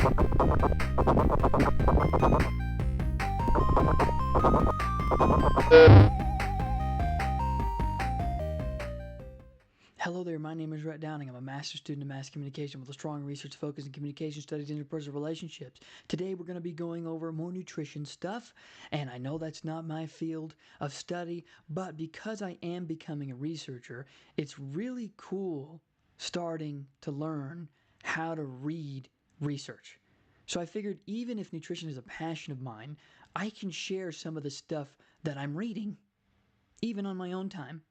Hello there, my name is Rhett Downing. I'm a master's student in mass communication with a strong research focus in communication studies and interpersonal relationships. Today we're going to be going over more nutrition stuff, and I know that's not my field of study, but because I am becoming a researcher, it's really cool starting to learn how to read research. So I figured even if nutrition is a passion of mine, I can share some of the stuff that I'm reading, even on my own time.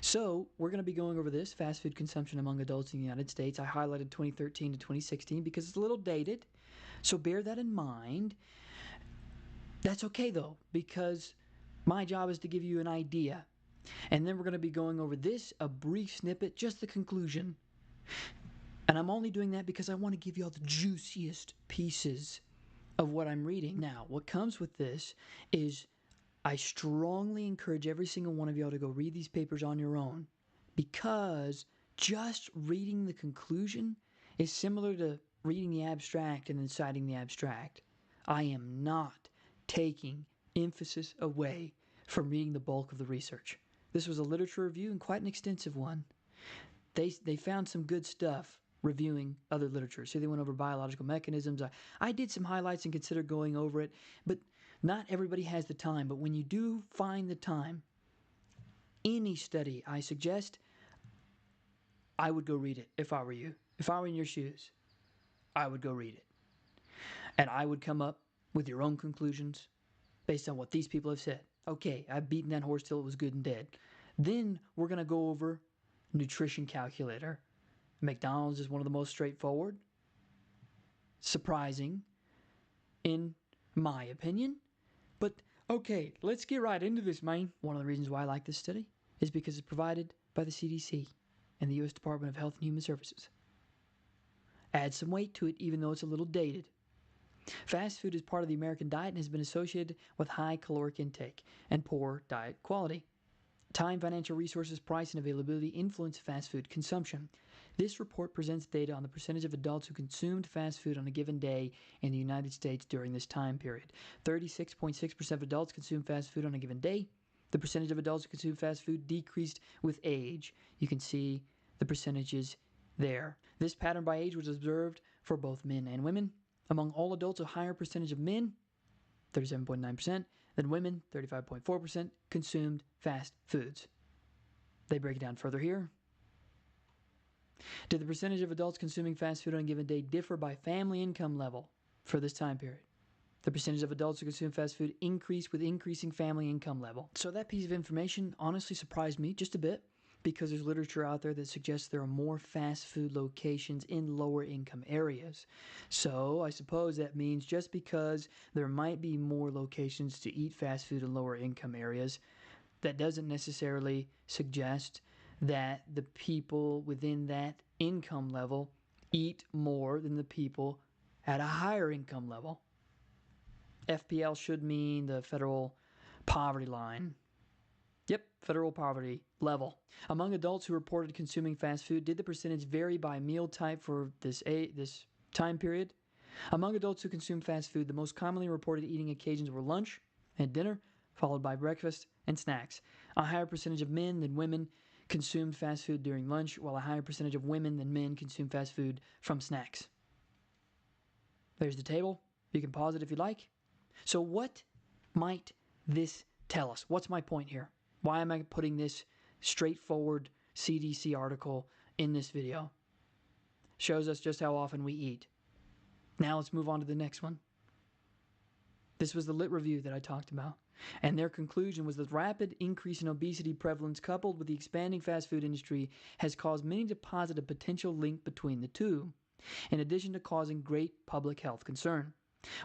So, we're going to be going over this fast food consumption among adults in the United States. I highlighted 2013 to 2016 because it's a little dated. So, bear that in mind. That's okay though, because my job is to give you an idea. And then we're going to be going over this, a brief snippet, just the conclusion. And I'm only doing that because I want to give you all the juiciest pieces of what I'm reading. Now, what comes with this is I strongly encourage every single one of y'all to go read these papers on your own, because just reading the conclusion is similar to reading the abstract and then citing the abstract. I am not taking emphasis away from reading the bulk of the research. This was a literature review and quite an extensive one. They found some good stuff reviewing other literature. So they went over biological mechanisms. I did some highlights and considered going over it, but not everybody has the time. But when you do find the time, any study I suggest, I would go read it if I were you. If I were in your shoes, I would go read it. And I would come up with your own conclusions based on what these people have said. Okay, I've beaten that horse till it was good and dead. Then we're going to go over nutrition calculator. McDonald's is one of the most straightforward, surprising, in my opinion. But okay, let's get right into this, man. One of the reasons why I like this study is because it's provided by the CDC and the U.S. Department of Health and Human Services. Add some weight to it, even though it's a little dated. Fast food is part of the American diet and has been associated with high caloric intake and poor diet quality. Time, financial resources, price, and availability influence fast food consumption. This report presents data on the percentage of adults who consumed fast food on a given day in the United States during this time period. 36.6% of adults consume fast food on a given day. The percentage of adults who consume fast food decreased with age. You can see the percentages there. This pattern by age was observed for both men and women. Among all adults, a higher percentage of men, 37.9%, than women, 35.4%, consumed fast foods. They break it down further here. Did the percentage of adults consuming fast food on a given day differ by family income level for this time period? The percentage of adults who consume fast food increased with increasing family income level. So that piece of information honestly surprised me just a bit, because there's literature out there that suggests there are more fast food locations in lower income areas. So I suppose that means just because there might be more locations to eat fast food in lower income areas, that doesn't necessarily suggest that the people within that income level eat more than the people at a higher income level. FPL should mean the federal poverty line. Yep, federal poverty level. Among adults who reported consuming fast food, did the percentage vary by meal type for this time period? Among adults who consume fast food, the most commonly reported eating occasions were lunch and dinner, followed by breakfast and snacks. A higher percentage of men than women consumed fast food during lunch, while a higher percentage of women than men consumed fast food from snacks. There's the table. You can pause it if you like. So what might this tell us? What's my point here? Why am I putting this straightforward CDC article in this video? Shows us just how often we eat. Now let's move on to the next one. This was the lit review that I talked about. And their conclusion was the rapid increase in obesity prevalence coupled with the expanding fast food industry has caused many to posit a potential link between the two, in addition to causing great public health concern.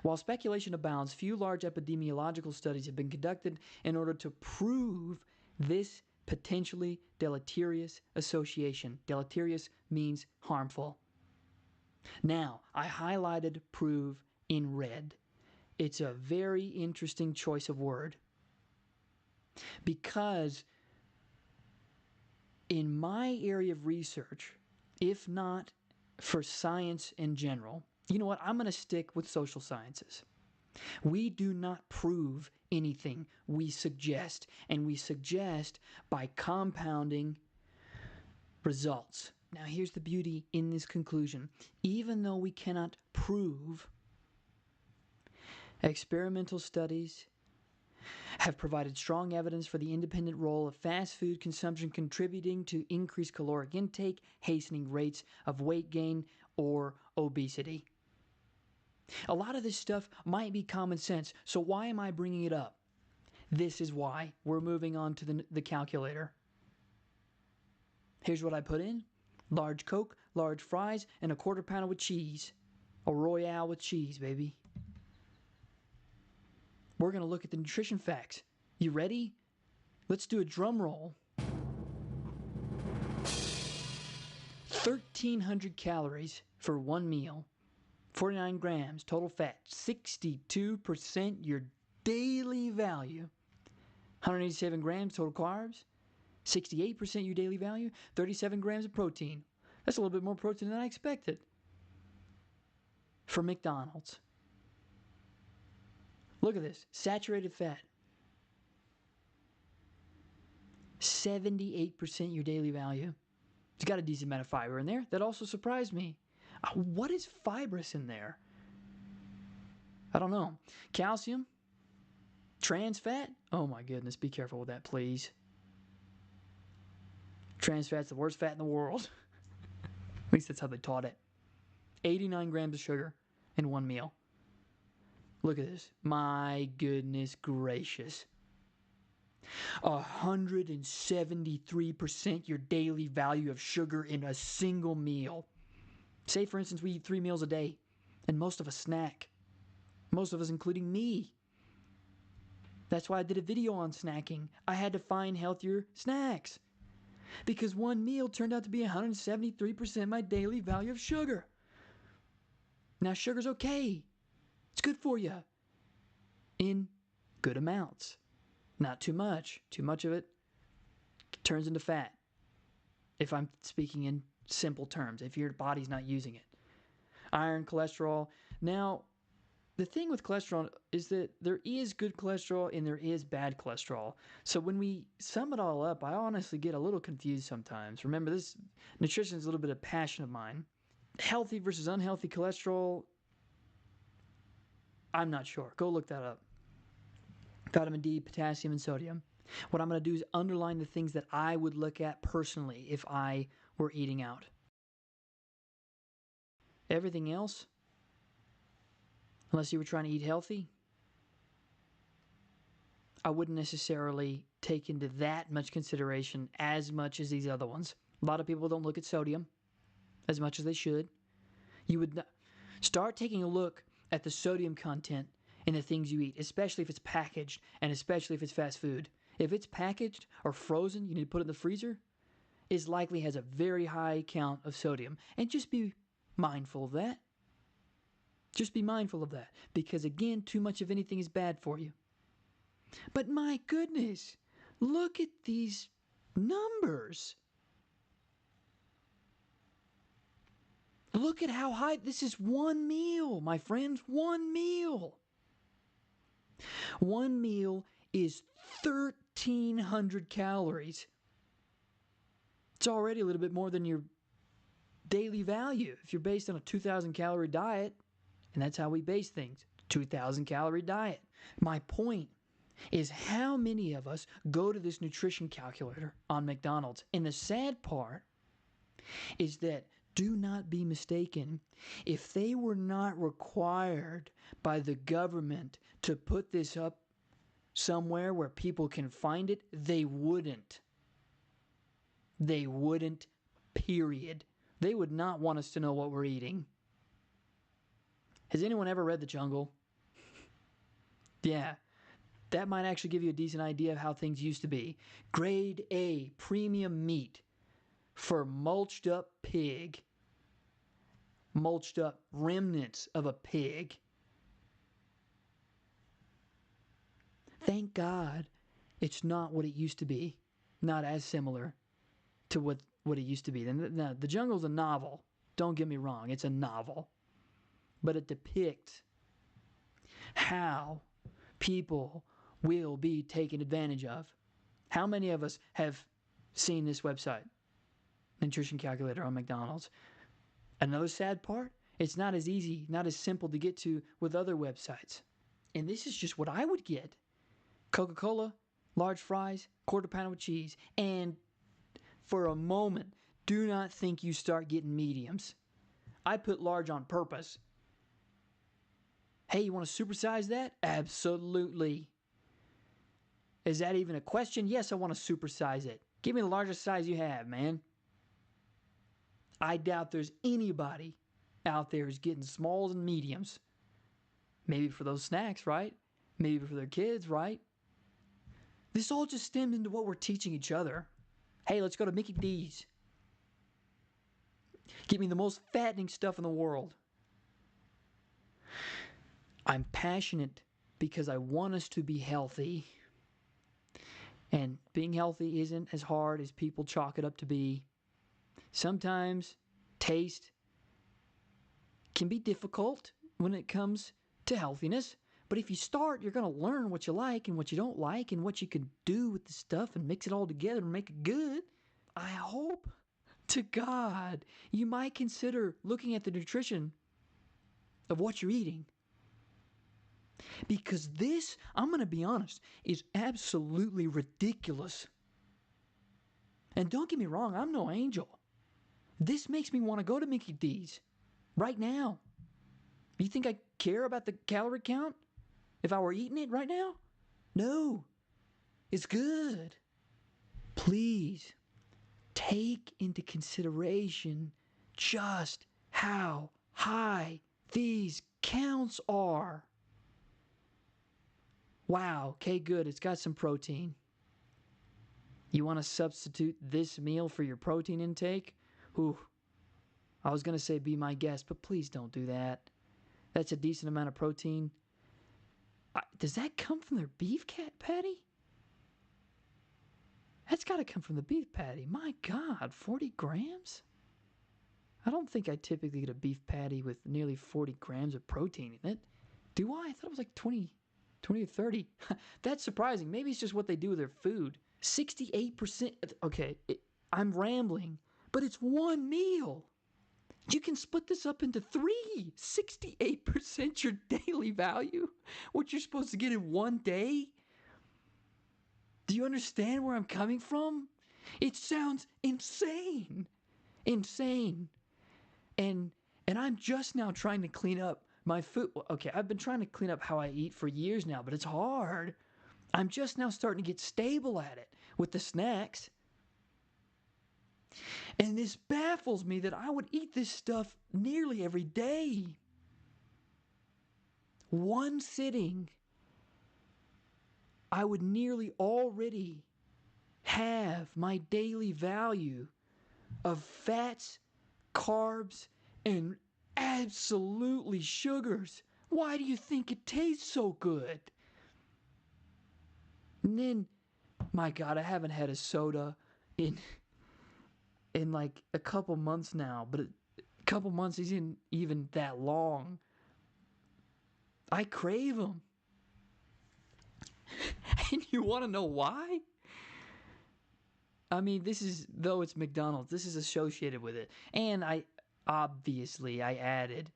While speculation abounds, few large epidemiological studies have been conducted in order to prove this potentially deleterious association. Deleterious means harmful. Now, I highlighted prove in red. It's a very interesting choice of word, because in my area of research, if not for science in general, You know what? I'm going to stick with social sciences. We do not prove anything. We suggest, and we suggest by compounding results. Now, here's the beauty in this conclusion. Even though we cannot prove, experimental studies have provided strong evidence for the independent role of fast food consumption contributing to increased caloric intake, hastening rates of weight gain or obesity. A lot of this stuff might be common sense, so why am I bringing it up? This is why. We're moving on to the calculator. Here's what I put in. Large Coke, large fries, and a quarter pounder with cheese. A Royale with cheese, baby. We're going to look at the nutrition facts. You ready? Let's do a drum roll. 1,300 calories for one meal. 49 grams total fat. 62% your daily value. 187 grams total carbs. 68% your daily value. 37 grams of protein. That's a little bit more protein than I expected. For McDonald's. Look at this. Saturated fat. 78% your daily value. It's got a decent amount of fiber in there. That also surprised me. What is fibrous in there? I don't know. Calcium? Trans fat? Oh my goodness, be careful with that, please. Trans fat's the worst fat in the world. At least that's how they taught it. 89 grams of sugar in one meal. Look at this. My goodness gracious. 173% your daily value of sugar in a single meal. Say, for instance, we eat 3 meals a day, and most of us snack. Most of us, including me. That's why I did a video on snacking. I had to find healthier snacks. Because one meal turned out to be 173% my daily value of sugar. Now, sugar's okay. It's good for you. In good amounts. Not too much. Too much of it turns into fat. If I'm speaking in simple terms, if your body's not using it. Iron, cholesterol. Now, the thing with cholesterol is that there is good cholesterol and there is bad cholesterol. So when we sum it all up, I honestly get a little confused sometimes. Remember, this nutrition is a little bit of passion of mine. Healthy versus unhealthy cholesterol, I'm not sure. Go look that up. Vitamin D, potassium, and sodium. What I'm going to do is underline the things that I would look at personally if I were eating out. Everything else, unless you were trying to eat healthy, I wouldn't necessarily take into that much consideration as much as these other ones. A lot of people don't look at sodium as much as they should. You would start taking a look at the sodium content in the things you eat, especially if it's packaged and especially if it's fast food. If it's packaged or frozen, you need to put it in the freezer, it likely has a very high count of sodium. And just be mindful of that. Just be mindful of that. Because again, too much of anything is bad for you. But my goodness, look at these numbers. Look at how high, this is one meal, my friends, one meal. One meal is 1,300 calories. It's already a little bit more than your daily value. If you're based on a 2,000 calorie diet, and that's how we base things, 2,000 calorie diet. My point is how many of us go to this nutrition calculator on McDonald's? And the sad part is that, do not be mistaken, if they were not required by the government to put this up somewhere where people can find it, they wouldn't. They wouldn't, period. They would not want us to know what we're eating. Has anyone ever read The Jungle? Yeah, that might actually give you a decent idea of how things used to be. Grade A premium meat for mulched up pig. Mulched up remnants of a pig. Thank God it's not what it used to be. Not as similar to what it used to be. The Jungle's a novel. Don't get me wrong, it's a novel. but it depicts how people will be taken advantage of. How many of us have seen this website, Nutrition Calculator on McDonald's? Another sad part, it's not as easy, not as simple to get to with other websites. And this is just what I would get. Coca-Cola, large fries, quarter pounder with cheese. And for a moment, do not think you start getting mediums. I put large on purpose. Hey, you want to supersize that? Absolutely. Is that even a question? Yes, I want to supersize it. Give me the largest size you have, man. I doubt there's anybody out there who's getting smalls and mediums. Maybe for those snacks, right? Maybe for their kids, right? This all just stems into what we're teaching each other. Hey, let's go to Mickey D's. Give me the most fattening stuff in the world. I'm passionate because I want us to be healthy. And being healthy isn't as hard as people chalk it up to be. Sometimes taste can be difficult when it comes to healthiness. But if you start, you're going to learn what you like and what you don't like and what you can do with the stuff and mix it all together and make it good. I hope to God you might consider looking at the nutrition of what you're eating. Because this, I'm going to be honest, is absolutely ridiculous. And don't get me wrong, I'm no angel. This makes me want to go to Mickey D's right now. You think I care about the calorie count if I were eating it right now? No. It's good. Please take into consideration just how high these counts are. Wow, okay, good. It's got some protein. You want to substitute this meal for your protein intake? Ooh, I was going to say be my guest, but please don't do that. That's a decent amount of protein. Does that come from their beef patty? That's got to come from the beef patty. My God, 40 grams? I don't think I typically get a beef patty with nearly 40 grams of protein in it. Do I? I thought it was like 20 or 30. That's surprising. Maybe it's just what they do with their food. 68%. Okay, I'm rambling, but it's one meal. You can split this up into 3. 68% your daily value, what you're supposed to get in one day. Do you understand where I'm coming from? It sounds insane. Insane. And I'm just now trying to clean up my food. Okay, I've been trying to clean up how I eat for years now, but it's hard. I'm just now starting to get stable at it with the snacks. And this baffles me that I would eat this stuff nearly every day. One sitting, I would nearly already have my daily value of fats, carbs, and absolutely sugars. Why do you think it tastes so good? And then, my God, I haven't had a soda in like a couple months now, but a couple months isn't even that long. I crave them. And you want to know why? I mean, though it's McDonald's, this is associated with it. And I added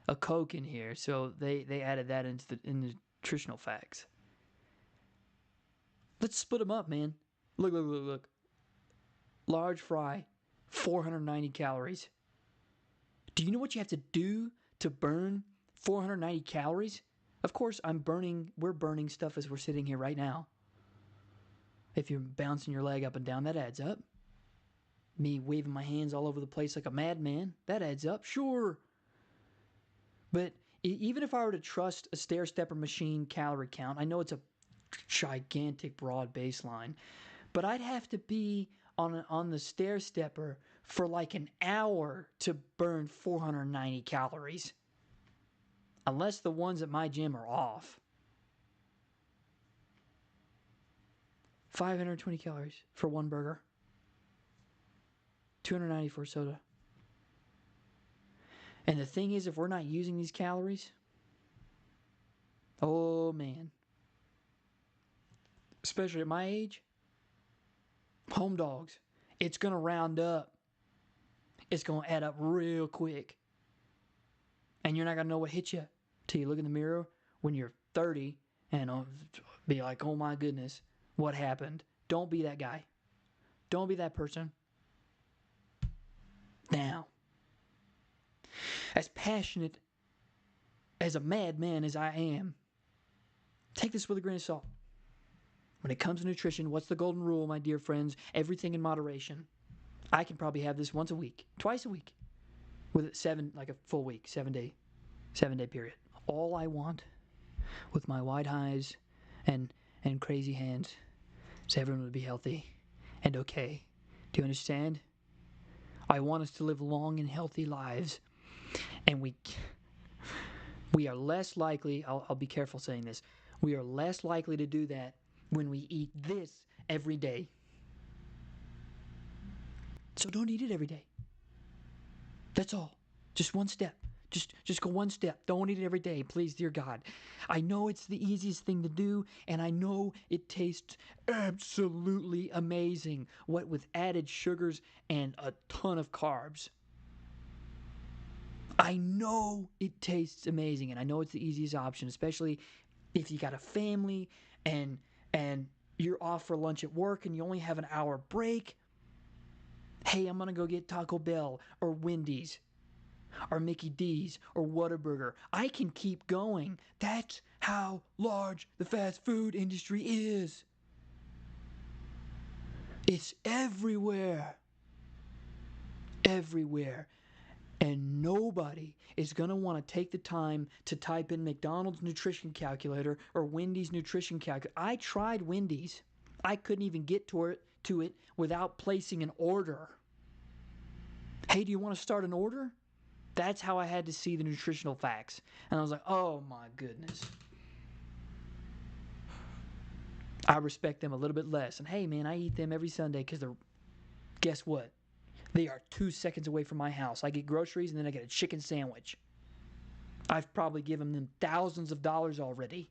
a Coke in here, so they added that in the nutritional facts. Let's split them up, man. Look. Large fry, 490 calories. Do you know what you have to do to burn 490 calories? Of course, we're burning stuff as we're sitting here right now. If you're bouncing your leg up and down, that adds up. Me waving my hands all over the place like a madman, that adds up, sure. But even if I were to trust a stair-stepper machine calorie count, I know it's a gigantic broad baseline, but I'd have to be on the stair-stepper for like an hour to burn 490 calories. Unless the ones at my gym are off. 520 calories for one burger. 290 for a soda. And the thing is, if we're not using these calories, oh man, especially at my age, home dogs, it's going to round up. It's going to add up real quick. And you're not going to know what hit you till you look in the mirror when you're 30 and be like, oh my goodness, what happened? Don't be that guy. Don't be that person. Now, as passionate as a madman as I am, take this with a grain of salt. When it comes to nutrition, what's the golden rule, my dear friends? Everything in moderation. I can probably have this once a week, twice a week, with like a full week, 7-day period. All I want with my wide eyes and crazy hands is everyone to be healthy and okay. Do you understand? I want us to live long and healthy lives, and we are less likely, I'll be careful saying this, we are less likely to do that when we eat this every day. So don't eat it every day. That's all. Just one step. Just go one step. Don't eat it every day, please, dear God. I know it's the easiest thing to do, and I know it tastes absolutely amazing. What with added sugars and a ton of carbs. I know it tastes amazing, and I know it's the easiest option, especially if you got a family and you're off for lunch at work and you only have an hour break. Hey, I'm going to go get Taco Bell or Wendy's or Mickey D's or Whataburger. I can keep going. That's how large the fast food industry is. It's everywhere. Everywhere. And nobody is going to want to take the time to type in McDonald's nutrition calculator or Wendy's nutrition calculator. I tried Wendy's. I couldn't even get to it without placing an order. Hey, do you want to start an order? That's how I had to see the nutritional facts. And I was like, oh my goodness. I respect them a little bit less. And hey, man, I eat them every Sunday because guess what? They are 2 seconds away from my house. I get groceries and then I get a chicken sandwich. I've probably given them thousands of dollars already.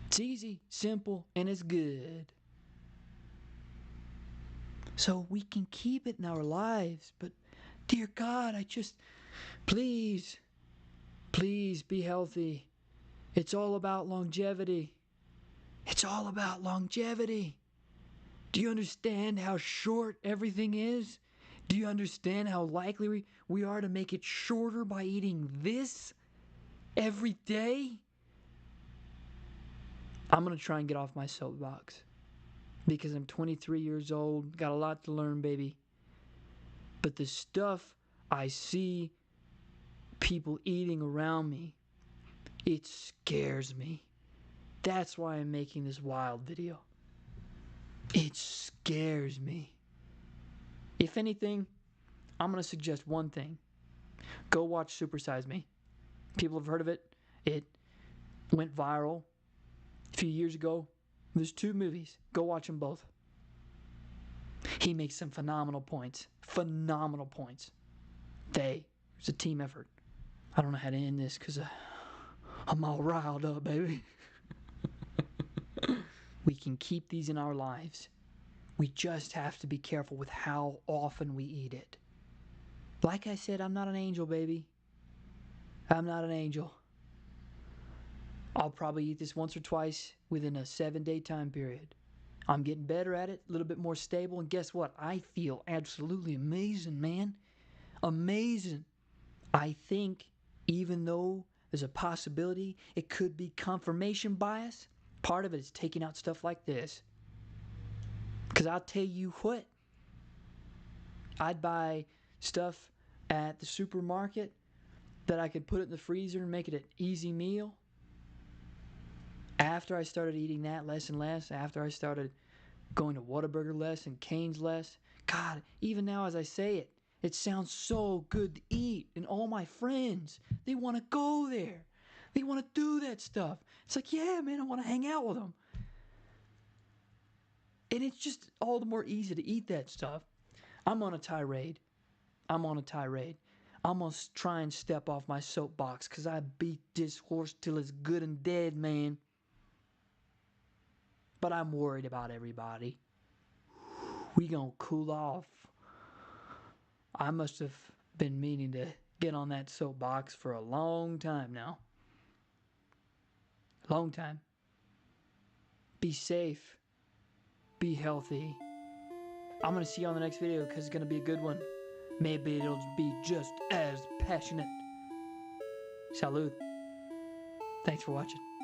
It's easy, simple, and it's good. So we can keep it in our lives. But dear God, please be healthy. It's all about longevity. It's all about longevity. Do you understand how short everything is? Do you understand how likely we are to make it shorter by eating this every day? I'm going to try and get off my soapbox because I'm 23 years old, got a lot to learn, baby. But the stuff I see people eating around me, it scares me. That's why I'm making this wild video. It scares me. If anything, I'm going to suggest one thing. Go watch Super Size Me. People have heard of it. It went viral a few years ago. There's 2 movies. Go watch them both. He makes some phenomenal points. Phenomenal points. It's a team effort. I don't know how to end this because I'm all riled up, baby. We can keep these in our lives. We just have to be careful with how often we eat it. Like I said, I'm not an angel, baby. I'm not an angel. I'll probably eat this once or twice within a 7-day time period. I'm getting better at it, a little bit more stable, and guess what? I feel absolutely amazing, man. Amazing. I think even though there's a possibility it could be confirmation bias, part of it is taking out stuff like this. Because I'll tell you what, I'd buy stuff at the supermarket that I could put it in the freezer and make it an easy meal. After I started eating that less and less, after I started going to Whataburger less and Cane's less, God, even now as I say it, it sounds so good to eat. And all my friends, they want to go there. They want to do that stuff. It's like, yeah, man, I want to hang out with them. And it's just all the more easy to eat that stuff. I'm on a tirade. I'm on a tirade. I'm gonna try and step off my soapbox because I beat this horse till it's good and dead, man. But I'm worried about everybody. We gonna cool off. I must have been meaning to get on that soapbox for a long time now. Long time. Be safe. Be healthy. I'm gonna see you on the next video because it's gonna be a good one. Maybe it'll be just as passionate. Salud. Thanks for watching.